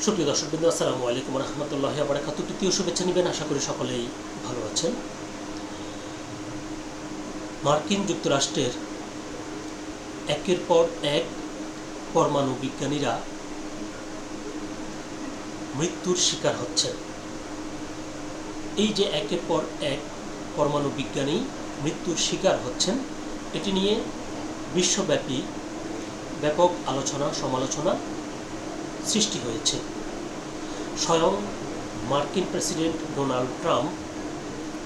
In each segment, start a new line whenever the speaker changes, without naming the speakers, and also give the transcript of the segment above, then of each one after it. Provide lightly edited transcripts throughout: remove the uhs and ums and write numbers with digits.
সুপ্রিয় দর্শকবৃন্দ, আসসালামু আলাইকুম রহমতুল্লাহি ওয়া বারাকাতুহু। তৃতীয় শুভেচ্ছা নেবেন, আশা করি সকলেই ভালো আছেন। মার্কিন যুক্তরাষ্ট্রের একের পর এক পরমাণু বিজ্ঞানীরা মৃত্যুর শিকার হচ্ছেন। এই যে একের পর এক পরমাণু বিজ্ঞানী মৃত্যুর শিকার হচ্ছেন, এটি নিয়ে বিশ্বব্যাপী ব্যাপক আলোচনা সমালোচনা সৃষ্টি হয়েছে। স্বয়ং মার্কিন প্রেসিডেন্ট ডোনাল্ড ট্রাম্প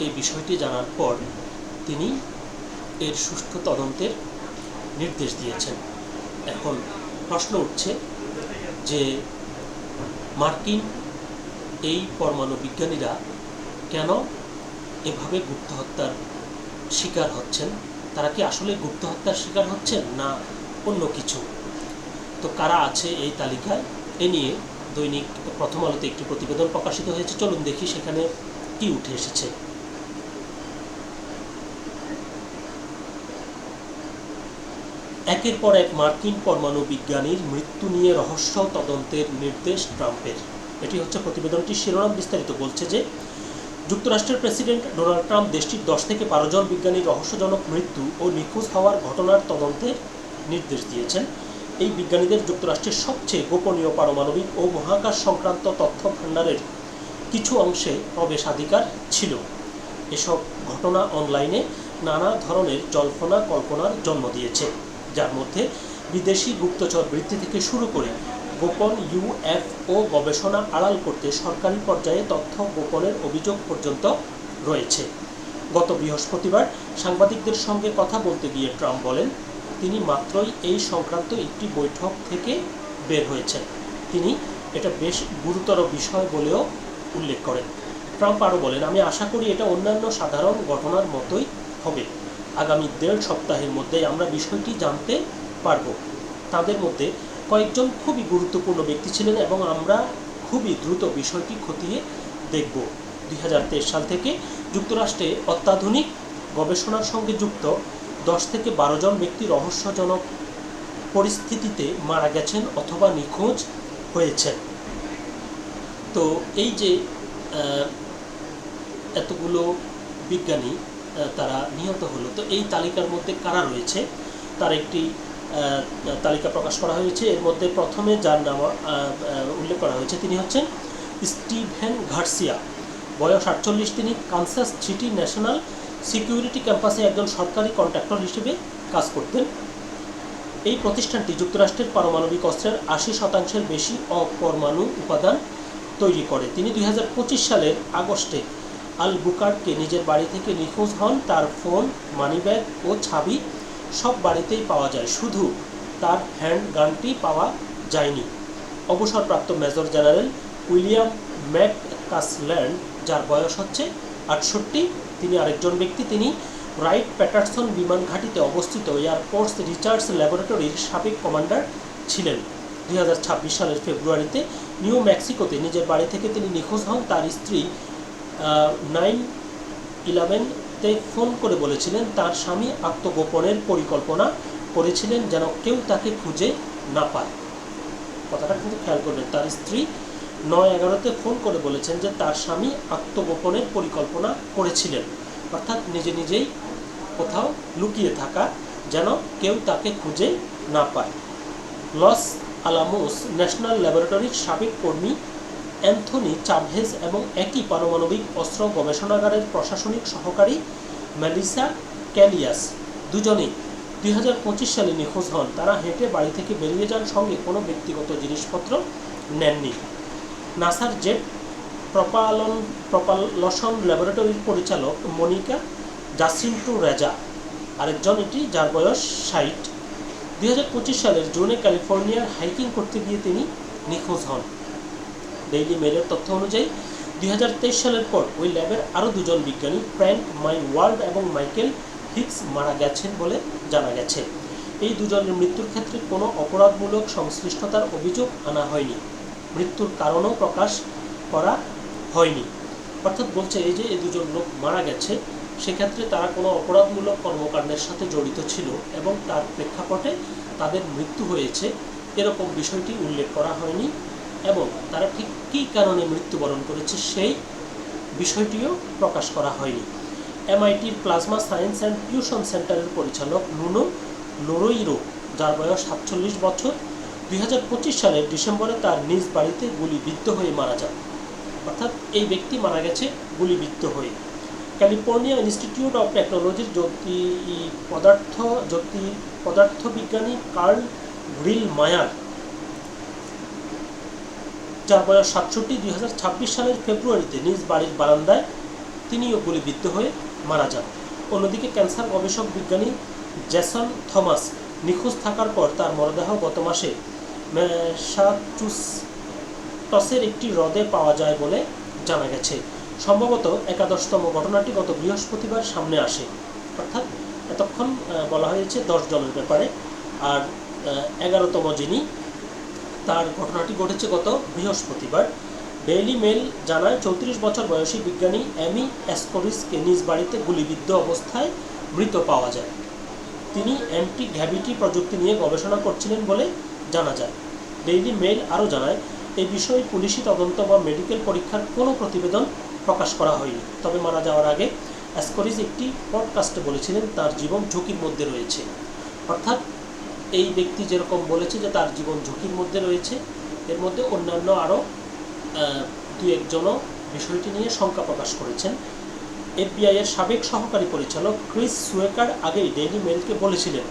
এই বিষয়টি জানার পর তিনি এর সুষ্ঠু তদন্তের নির্দেশ দিয়েছেন। এখন প্রশ্ন উঠছে যে মার্কিন এই পরমাণু বিজ্ঞানীরা কেন এভাবে গুপ্ত হত্যার শিকার হচ্ছেন? তারা কি আসলে গুপ্ত হত্যার শিকার হচ্ছেন না অন্য কিছু? তো কারা আছে এই তালিকায়, এ নিয়ে দৈনিক প্রথম আলোতে একটি প্রতিবেদন প্রকাশিত হয়েছে। চলুন দেখি সেখানে কি উঠে এসেছে। একের পর এক মার্কিন পরমাণু বিজ্ঞানীর মৃত্যু নিয়ে রহস্য তদন্তের নির্দেশ ট্রাম্পের। এটি হচ্ছে প্রতিবেদনটির শিরোনাম। বিস্তারিত বলছে যে যুক্তরাষ্ট্রের প্রেসিডেন্ট ডোনাল্ড ট্রাম্প দেশটির 10 থেকে 12 জন বিজ্ঞানীর রহস্যজনক মৃত্যু ও নিখোঁজ হওয়ার ঘটনার তদন্তের নির্দেশ দিয়েছেন। এই বিজ্ঞানীদের যুক্তরাষ্ট্রের সবচেয়ে গোপনীয় পারমাণবিক ও মহাকাশ সংক্রান্ত তথ্য ভাণ্ডারের কিছু অংশে প্রবেশাধিকার ছিল। এসব ঘটনা অনলাইনে নানা ধরনের জল্পনা কল্পনার জন্ম দিয়েছে, যার মধ্যে বিদেশি গুপ্তচর বৃত্তি থেকে শুরু করে গোপন ইউএফও গবেষণা আড়াল করতে সরকারি পর্যায়ে তথ্য গোপনের অভিযোগ পর্যন্ত রয়েছে। গত বৃহস্পতিবার সাংবাদিকদের সঙ্গে কথা বলতে গিয়ে ট্রাম্প বলেন, তিনি মাত্রই এই সংক্রান্ত একটি বৈঠক থেকে বের হয়েছেন। তিনি এটা বেশ গুরুতর বিষয় বলেও উল্লেখ করেন। ট্রাম্প আরও বলেন, আমি আশা করি এটা অন্যান্য সাধারণ ঘটনার মতোই হবে। আগামী 1.5 সপ্তাহের মধ্যেই আমরা বিষয়টি জানতে পারব। তাদের মধ্যে কয়েকজন খুবই গুরুত্বপূর্ণ ব্যক্তি ছিলেন এবং আমরা খুবই দ্রুত বিষয়টি খতিয়ে দেখব। 2023 সাল থেকে যুক্তরাষ্ট্রে অত্যাধুনিক গবেষণার সঙ্গে যুক্ত 10 থেকে 12 জন ব্যক্তি রহস্যজনক পরিস্থিতিতে মারা গেছেন অথবা নিখোঁজ হয়েছেন। তো এই যে এতগুলো বিজ্ঞানী তারা নিহত হলো, তো এই তালিকার মধ্যে কারা রয়েছে তার একটি তালিকা প্রকাশ করা হয়েছে। এর মধ্যে প্রথমে যার নাম উল্লেখ করা হয়েছে তিনি হচ্ছেন স্টিভেন গার্সিয়া। বয়স 48। তিনি কানসাস সিটি ন্যাশনাল সিকিউরিটি ক্যাম্পাসে একজন সরকারি কন্ট্রাক্টর হিসেবে কাজ করতেন। এই প্রতিষ্ঠানটি যুক্তরাষ্ট্রের পারমাণবিক অস্ত্রের 80% বেশি অপরমাণু উপাদান তৈরি করে। তিনি 2025 সালের আগস্টে আলবুকার্কে নিজের বাড়ি থেকে নিখোঁজ হন। তার ফোন, মানিব্যাগ ও ছাবি সব বাড়িতেই পাওয়া যায়, শুধু তার হ্যান্ড গানটি পাওয়া যায়নি। অবসরপ্রাপ্ত মেজর জেনারেল উইলিয়াম ম্যাককাসল্যান্ড, যার বয়স হচ্ছে 68, তিনি আরেকজন ব্যক্তি। তিনি রাইট প্যাটারসন বিমান ঘাঁটিতে অবস্থিত এয়ারফোর্স রিসার্চ ল্যাবরেটরির সাবেক কমান্ডার ছিলেন। 2026 সালের ফেব্রুয়ারিতে নিউ মেক্সিকোতে নিজের বাড়ি থেকে তিনি নিখোঁজ হন। তার স্ত্রী 9/11-তে ফোন করে বলেছিলেন তার স্বামী আত্মগোপনের পরিকল্পনা করেছিলেন যেন কেউ তাকে খুঁজে না পায়। কথাটা কিন্তু খেয়াল করবেন, তার স্ত্রী 9/11-তে ফোন করে বলেছেন যে তার স্বামী আত্মগোপনের পরিকল্পনা করেছিলেন, অর্থাৎ নিজে নিজেই কোথাও লুকিয়ে থাকা, যেন কেউ তাকে খুঁজে না পায়। লস আলামোস ন্যাশনাল ল্যাবরেটরির সাবেক কর্মী অ্যান্থনি চাভেজ এবং একই পারমাণবিক অস্ত্র গবেষণাগারের প্রশাসনিক সহকারী মেলিসা ক্যালিয়াস দুজনেই 2025 সালে নিখোঁজ হন। তারা হেঁটে বাড়ি থেকে বেরিয়ে যান, সঙ্গে কোনো ব্যক্তিগত জিনিসপত্র নেননি। নাসার জেট প্রপালশন ল্যাবরেটরির পরিচালক মনিকা জাসিন্টো রেজা আরেকজন, এটি যার বয়স 60। 2025 সালের জুনে ক্যালিফোর্নিয়ার হাইকিং করতে গিয়ে তিনি নিখোঁজ হন। ডেইলি মেলের তথ্য অনুযায়ী 2023 সালের পর ওই ল্যাবের আরও 2 জন বিজ্ঞানী ফ্র্যাঙ্ক মাইওয়ার্ড এবং মাইকেল হিক্স মারা গেছেন বলে জানা গেছে। এই 2 জনের মৃত্যুর ক্ষেত্রে কোনো অপরাধমূলক সংশ্লিষ্টতার অভিযোগ আনা হয়নি। মৃত্যুর কারণও প্রকাশ করা হয়নি। অর্থাৎ বলছে এই যে এই 2 জন লোক মারা গেছে, সেক্ষেত্রে তারা কোনো অপরাধমূলক কর্মকাণ্ডের সাথে জড়িত ছিল এবং তার প্রেক্ষাপটে তাদের মৃত্যু হয়েছে, এরকম বিষয়টি উল্লেখ করা হয়নি। এবং তারা ঠিক কী কারণে মৃত্যুবরণ করেছে সেই বিষয়টিও প্রকাশ করা হয়নি। এমআইটির প্লাজমা সায়েন্স অ্যান্ড টিউশন সেন্টারের পরিচালক নুনো নোরোইরো, যার বয়স 47 বছর, 2025 সালের ডিসেম্বরে তার নিজ বাড়িতে গুলিবিদ্ধ হয়ে মারা যান। অর্থাৎ এই ব্যক্তি মারা গেছে গুলিবিদ্ধ হয়ে। ক্যালিফোর্নিয়া ইনস্টিটিউট অফ টেকনোলজির পদার্থবিজ্ঞানী কার্ল গ্রিল মায়ার, যার বয়স 67, 2026 সালের ফেব্রুয়ারিতে নিজ বাড়ির বারান্দায় তিনিও গুলিবিদ্ধ হয়ে মারা যান। অন্যদিকে ক্যান্সার গবেষক বিজ্ঞানী জেসন থমাস নিখোঁজ থাকার পর তার মরদেহ গত মাসে ম্যাসাচুসেটসের একটি হ্রদে পাওয়া যায় বলে জানা গেছে। সম্ভবত 11তম ঘটনাটি গত বৃহস্পতিবার সামনে আসে। অর্থাৎ এতক্ষণ বলা হয়েছে 10 জনের ব্যাপারে, আর 11তম যিনি, তার ঘটনাটি ঘটেছে গত বৃহস্পতিবার। ডেইলি মেল জানায় 34 বছর বয়সী বিজ্ঞানী অ্যামি অ্যাসকোরিসকে নিজ বাড়িতে গুলিবিদ্ধ অবস্থায় মৃত পাওয়া যায়। তিনি অ্যান্টি গ্র্যাভিটি প্রযুক্তি নিয়ে গবেষণা করছিলেন বলে জানা যায়। ডেইলি মেল আরও জানায়, এই বিষয়ে পুলিশি তদন্ত বা মেডিকেল পরীক্ষার কোনো প্রতিবেদন প্রকাশ করা হয়নি। তবে মারা যাওয়ার আগে অ্যাসকোরিস একটি পডকাস্টে বলেছিলেন তার জীবন ঝুঁকির মধ্যে রয়েছে। অর্থাৎ এই ব্যক্তি যেরকম বলেছে যে তার জীবন ঝুঁকির মধ্যে রয়েছে, এর মধ্যে অন্যান্য আরও দু একজনও বিষয়টি নিয়ে শঙ্কা প্রকাশ করেছেন। এফবিআইয়ের সাবেক সহকারী পরিচালক ক্রিস সুয়েকার আগেই ডেইলি মেলকে বলেছিলেন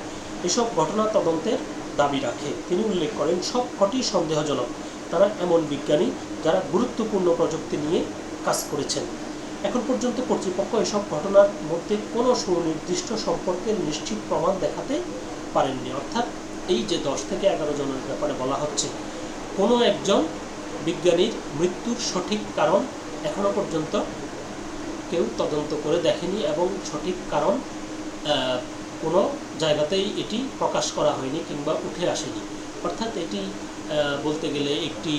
এসব ঘটনা তদন্তের দাবি রাখে। তিনি উল্লেখ করেন, সব কটি সন্দেহজনক। তারা এমন বিজ্ঞানী যারা গুরুত্বপূর্ণ প্রযুক্তি নিয়ে কাজ করেছেন। এখন পর্যন্ত কর্তৃপক্ষ এসব ঘটনার মধ্যে কোনো সুনির্দিষ্ট সম্পর্কের নিশ্চিত প্রমাণ দেখাতে পারেননি। অর্থাৎ এই যে 10 থেকে 11 জনের ব্যাপারে বলা হচ্ছে, কোনো একজন বিজ্ঞানীর মৃত্যুর সঠিক কারণ এখনো পর্যন্ত কেউ তদন্ত করে দেখেনি এবং সঠিক কারণ কোনো জায়গাতেই এটি প্রকাশ করা হয়নি কিংবা উঠে আসেনি। অর্থাৎ এটি বলতে গেলে একটি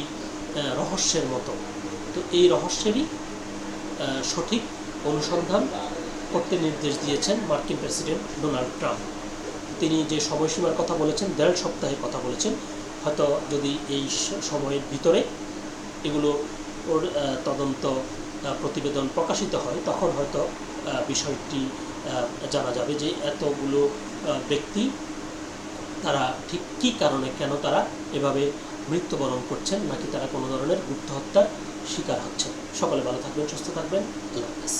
রহস্যের মতো। তো এই রহস্যেরই সঠিক অনুসন্ধান করতে নির্দেশ দিয়েছেন মার্কিন প্রেসিডেন্ট ডোনাল্ড ট্রাম্প। তিনি যে সময়সীমার কথা বলেছেন, 1.5 সপ্তাহের কথা বলেছেন, হয়তো যদি এই সময়ের ভিতরে এগুলো তদন্ত প্রতিবেদন প্রকাশিত হয়, তখন হয়তো বিষয়টি জানা যাবে যে এতগুলো ব্যক্তি তারা ঠিক কী কারণে, কেন তারা এভাবে মৃত্যুবরণ করছেন, নাকি তারা কোনো ধরনের গুপ্ত হত্যার শিকার হচ্ছেন। সকলে ভালো থাকবেন, সুস্থ থাকবেন। আল্লাহ হাফেজ।